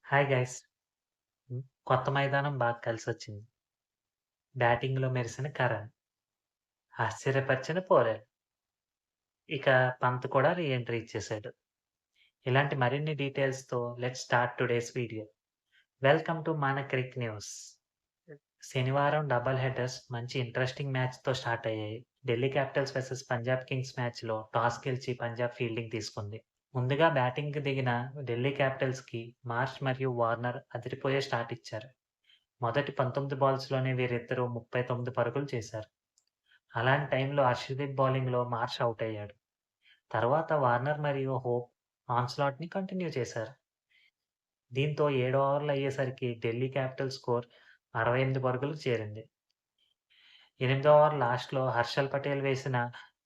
Hi guys. కొత్త మైదానం బాగా కలిసొచ్చింది. బ్యాటింగ్‌లో మెరిసిన కరణ్, ఆశ్చర్యపరిచిన పోరెల్, ఇక పంత్ కూడా రీ ఎంట్రీ ఇచ్చేసాడు. ఇలాంటి మరిన్ని డీటెయిల్స్‌తో let's start today's video. Welcome to మన క్రిక్ న్యూస్. శనివారం డబుల్ హెడర్స్ మంచి ఇంట్రెస్టింగ్ మ్యాచ్‌తో స్టార్ట్ అయ్యాయి. Delhi Capitals versus Punjab Kings మ్యాచ్‌లో టాస్ గెలిచి పంజాబ్ ఫీల్డింగ్ తీసుకుంది. ముందుగా బ్యాటింగ్‌కి దిగిన ఢిల్లీ క్యాపిటల్స్‌కి మార్ష్ మరియు వార్నర్ అదిరిపోయే స్టార్ట్ ఇచ్చారు. మొదటి 19 బాల్స్‌లోనే వీరిద్దరూ 39 పరుగులు చేశారు. అలాంటి టైంలో హర్షదీప్ బౌలింగ్‌లో మార్ష్ ఔట్ అయ్యాడు. తర్వాత వార్నర్ మరియు హోప్ ఆన్స్లాట్‌ని కంటిన్యూ చేశారు. దీంతో 7 ఓవర్లు అయ్యేసరికి ఢిల్లీ క్యాపిటల్స్ స్కోర్ 68 పరుగులకు చేరింది. 8వ ఓవర్ లాస్ట్‌లో హర్షల్ పటేల్ వేసిన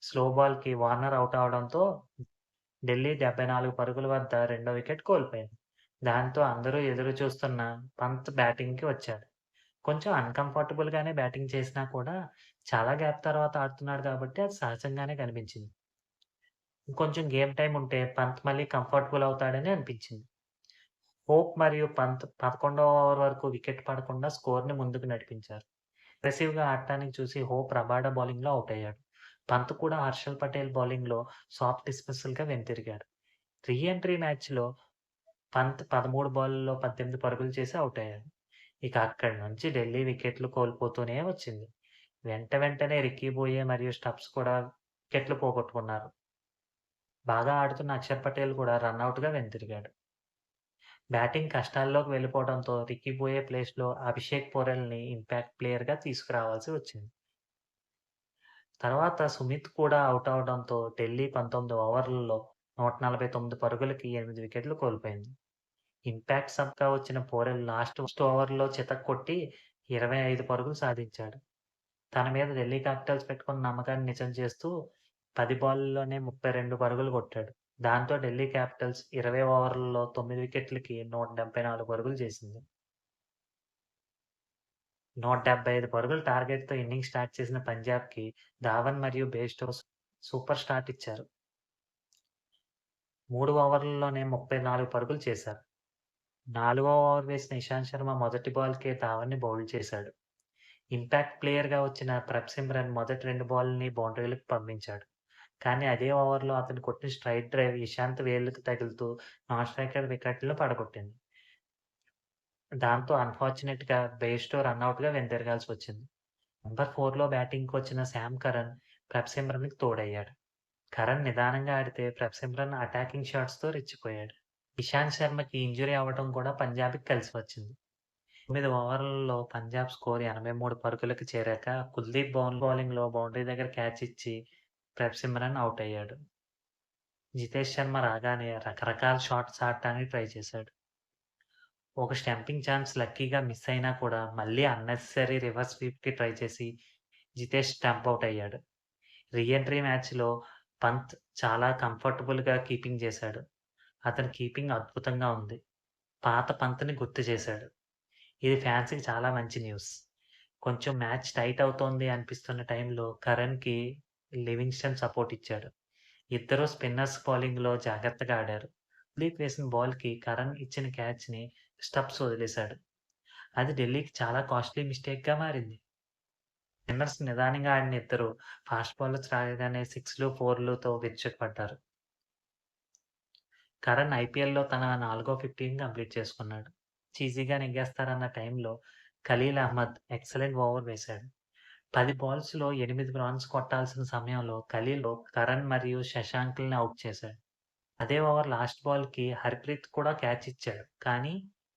స్లో బాల్‌కి వార్నర్ ఔట్ అవడంతో ఢిల్లీ 74 పరుగుల వద్ద రెండో వికెట్ కోల్పోయింది. దాంతో అందరూ ఎదురు చూస్తున్న పంత్ బ్యాటింగ్‌కి వచ్చాడు. కొంచెం అన్‌కంఫర్టబుల్‌గానే బ్యాటింగ్ చేసినా కూడా చాలా గ్యాప్ తర్వాత ఆడుతున్నాడు కాబట్టి అది సహజంగానే కనిపించింది. ఇంకొంచెం గేమ్ టైమ్ ఉంటే పంత్ మళ్ళీ కంఫర్టబుల్ అవుతాడని అనిపించింది. హోప్ మరియు పంత్ 11వ ఓవర్ వరకు వికెట్ పడకుండా స్కోర్‌ని ముందుకు నడిపించారు. అగ్రెసివ్‌గా ఆడటానికి చూసి హోప్ రబాడా బౌలింగ్‌లో ఔట్ అయ్యాడు. పంత్ కూడా హర్షల్ పటేల్ బౌలింగ్‌లో సాఫ్ట్ డిస్మిస్సల్‌గా వెనుతిరిగాడు. రీ ఎంట్రీ మ్యాచ్‌లో పంత్ 13 బాల్‌లలో 18 పరుగులు చేసి ఔట్ అయ్యాడు. ఇక అక్కడి నుంచి ఢిల్లీ వికెట్లు కోల్పోతూనే వచ్చింది. వెంటనే రిక్కీ బోయే మరియు స్టబ్స్ కూడా వికెట్లు పోగొట్టుకున్నారు. బాగా ఆడుతున్న అక్షర్ పటేల్ కూడా రనౌట్‌గా వెనుతిరిగాడు. బ్యాటింగ్ కష్టాల్లోకి వెళ్ళిపోవడంతో రిక్కీ బోయే ప్లేస్‌లో అభిషేక్ పోరెల్‌ని ఇంపాక్ట్ ప్లేయర్‌గా తీసుకురావాల్సి వచ్చింది. తర్వాత సుమిత్ కూడా ఔట్ అవ్వడంతో ఢిల్లీ 19 ఓవర్లలో 149 పరుగులకి 8 వికెట్లు కోల్పోయింది. ఇంపాక్ట్ సబ్‌గా వచ్చిన పోరెల్ లాస్ట్ ఓవర్‌లో చితక్కొట్టి 25 పరుగులు సాధించాడు. తన మీద ఢిల్లీ క్యాపిటల్స్ పెట్టుకున్న నమ్మకాన్ని నిజం చేస్తూ 10 బాల్‌ల్లోనే 32 పరుగులు కొట్టాడు. దాంతో ఢిల్లీ క్యాపిటల్స్ 20 ఓవర్లలో 9 వికెట్లకి 174 పరుగులు చేసింది. 175 పరుగుల టార్గెట్‌తో ఇన్నింగ్స్ స్టార్ట్ చేసిన పంజాబ్‌కి ధావన్ మరియు బేర్‌స్టో సూపర్ స్టార్ట్ ఇచ్చారు. 3 ఓవర్లలోనే 34 పరుగులు చేశారు. 4వ ఓవర్ వేసిన ఇషాంత్ శర్మ మొదటి బాల్‌కే ధావన్‌ని బౌల్డ్ చేశాడు. ఇంపాక్ట్ ప్లేయర్‌గా వచ్చిన ప్రభ్ సిమ్రన్ మొదటి 2 బాల్‌ని బౌండరీలకు పంపించాడు. కానీ అదే ఓవర్‌లో అతను కొట్టిన స్ట్రెయిట్ డ్రైవ్ ఇషాంత్ వేళ్ళకి తగులుతూ నాన్ స్ట్రైకర్ వికెట్‌లను పడగొట్టింది. దాంతో అన్‌ఫార్చునేట్‌గా బెయిర్‌స్టో రనౌట్‌గా వెనుతిరగాల్సొచ్చింది. నంబర్ 4లో బ్యాటింగ్‌కొచ్చిన శామ్ కరన్ ప్రభ్ సిమ్రన్‌కి తోడయ్యాడు. కరన్ నిదానంగా ఆడితే ప్రభ్ సిమ్రన్ అటాకింగ్ షాట్స్‌తో రెచ్చిపోయాడు. ఇషాంత్ శర్మకి ఇంజ్యూరీ అవ్వడం కూడా పంజాబ్‌కి కలిసి వచ్చింది. 9 ఓవర్లలో పంజాబ్ స్కోర్ 83 పరుగులకు చేరాక కుల్దీప్ బౌలింగ్‌లో బౌండరీ దగ్గర క్యాచ్ ఇచ్చి ప్రభ్ సిమ్రన్ ఔట్ అయ్యాడు. జితేష్ శర్మ రాగానే రకరకాల షాట్స్ ఆడటానికి ట్రై చేశాడు. ఒక స్టంపింగ్ ఛాన్స్ లక్కీగా మిస్ అయినా కూడా మళ్ళీ అన్నెసెసరీ రివర్స్ స్వీప్‌కి ట్రై చేసి జితేష్ స్టంప్ ఔట్ అయ్యాడు. రీ ఎంట్రీ మ్యాచ్‌లో పంత్ చాలా కంఫర్టబుల్‌గా కీపింగ్ చేశాడు. అతని కీపింగ్ అద్భుతంగా ఉంది. పాత పంత్‌ని గుర్తు చేశాడు. ఇది ఫ్యాన్స్‌కి చాలా మంచి న్యూస్. కొంచెం మ్యాచ్ టైట్ అవుతోంది అనిపిస్తున్న టైంలో కరణ్‌కి లివింగ్స్టన్ సపోర్ట్ ఇచ్చాడు. ఇద్దరూ స్పిన్నర్స్ బౌలింగ్‌లో జాగ్రత్తగా ఆడారు. కుల్దీప్ వేసిన బాల్‌కి కరణ్ ఇచ్చిన క్యాచ్‌ని స్టబ్స్ వదిలేశాడు. అది ఢిల్లీకి చాలా కాస్ట్‌లీ మిస్టేక్‌గా మారింది. స్పిన్నర్స్ నిదానంగా ఆడిన ఇద్దరు ఫాస్ట్ బౌలర్స్ రాగానే 6లు, 4లతో విరుచుకుపడ్డారు. కరణ్ ఐపీఎల్‌లో తన 4గో 50ని కంప్లీట్ చేసుకున్నాడు. ఈజీగా నెగ్గేస్తారన్న టైంలో ఖలీల్ అహ్మద్ ఎక్సలెంట్ ఓవర్ వేశాడు. 10 బాల్స్‌లో 8 రన్స్ కొట్టాల్సిన సమయంలో ఖలీల్ కరణ్ మరియు శశాంక్‌లని ఔట్ చేశాడు. అదే ఓవర్ లాస్ట్ బాల్‌కి హర్‌ప్రీత్ కూడా క్యాచ్ ఇచ్చాడు. కానీ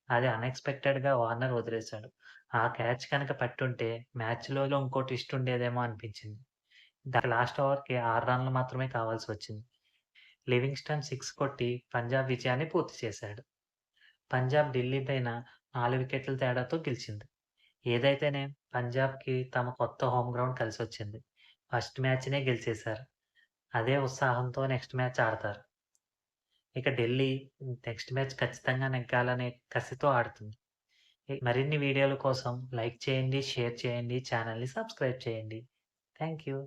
అది అన్‌ఎక్స్‌పెక్టెడ్‌గా వార్నర్ వదిలేశాడు. ఆ క్యాచ్ కనుక పట్టుంటే మ్యాచ్‌లో ఇంకో ట్విస్ట్ ఉండేదేమో అనిపించింది. దానికి లాస్ట్ ఓవర్‌కి 6 రన్‌లు మాత్రమే కావాల్సొచ్చింది. లివింగ్స్టన్ 6 కొట్టి పంజాబ్ విజయాన్ని పూర్తి చేశాడు. పంజాబ్ ఢిల్లీ పైన 4 వికెట్ల తేడాతో గెలిచింది. ఏదైతేనేం పంజాబ్‌కి తమ కొత్త హోమ్ గ్రౌండ్ కలిసొచ్చింది. ఫస్ట్ మ్యాచ్‌నే గెలిచేశారు. అదే ఉత్సాహంతో నెక్స్ట్ మ్యాచ్ ఆడతారు. ఇక ఢిల్లీ నెక్స్ట్ మ్యాచ్ ఖచ్చితంగా నెగ్గాలనే కసితో ఆడుతుంది. మరిన్ని వీడియోల కోసం లైక్ చేయండి, షేర్ చేయండి, ఛానెల్‌ని సబ్స్క్రైబ్ చేయండి. Thank you.